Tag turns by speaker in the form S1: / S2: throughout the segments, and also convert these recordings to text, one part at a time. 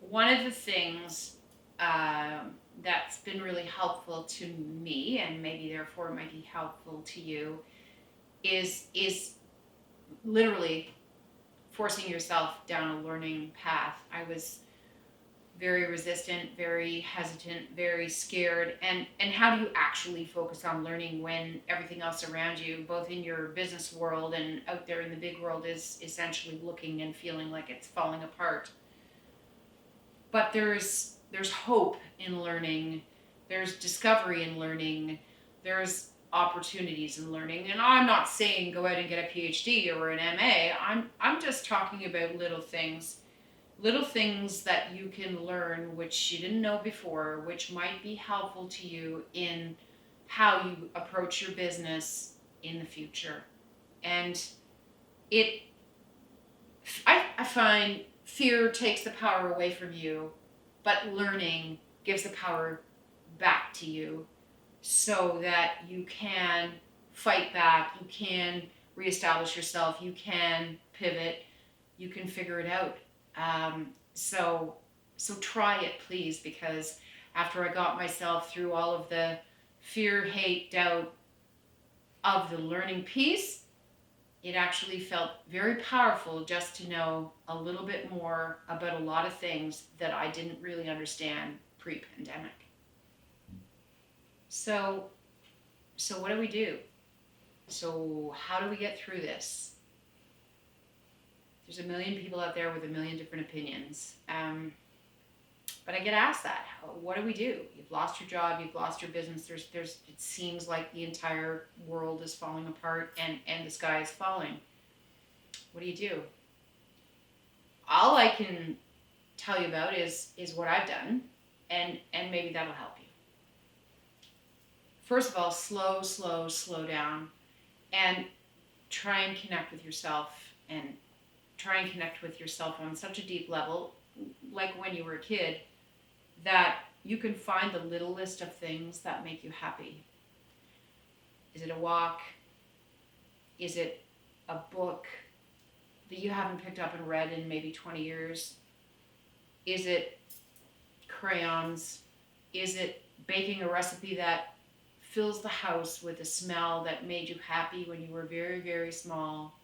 S1: one of the things that's been really helpful to me, and maybe therefore might be helpful to you, is literally forcing yourself down a learning path. I was very resistant, very hesitant, very scared. And how do you actually focus on learning when everything else around you, both in your business world and out there in the big world, is essentially looking and feeling like it's falling apart? But there's hope in learning. There's discovery in learning. There's opportunities in learning. And I'm not saying go out and get a PhD or an MA. I'm just talking about little things that you can learn which you didn't know before, which might be helpful to you in how you approach your business in the future. And it I find fear takes the power away from you, but learning gives the power back to you so that you can fight back, you can reestablish yourself, you can pivot, you can figure it out. So try it, please, because after I got myself through all of the fear, hate, doubt of the learning piece, it actually felt very powerful just to know a little bit more about a lot of things that I didn't really understand pre-pandemic. So, so what do we do? So how do we get through this? There's a million people out there with a million different opinions. But I get asked that. What do we do? You've lost your job. You've lost your business. It seems like the entire world is falling apart and the sky is falling. What do you do? All I can tell you about is what I've done, and maybe that'll help you. First of all, slow down, and try and connect with yourself, and try and connect with yourself on such a deep level, like when you were a kid, that you can find the little list of things that make you happy. Is it a walk? Is it a book that you haven't picked up and read in maybe 20 years? Is it crayons? Is it baking a recipe that fills the house with a smell that made you happy when you were very, very small?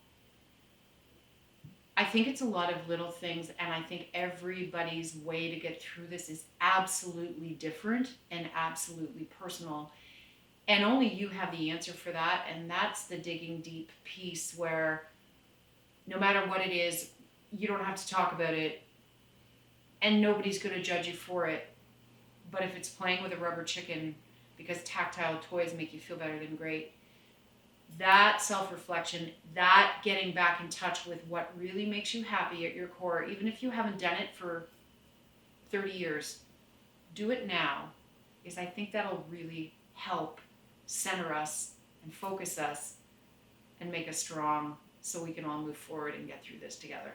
S1: I think it's a lot of little things, and I think everybody's way to get through this is absolutely different and absolutely personal. And only you have the answer for that, and that's the digging deep piece where no matter what it is, you don't have to talk about it, and nobody's going to judge you for it. But if it's playing with a rubber chicken because tactile toys make you feel better, then great. That self-reflection, that getting back in touch with what really makes you happy at your core, even if you haven't done it for 30 years, do it now, because I think that'll really help center us and focus us and make us strong so we can all move forward and get through this together.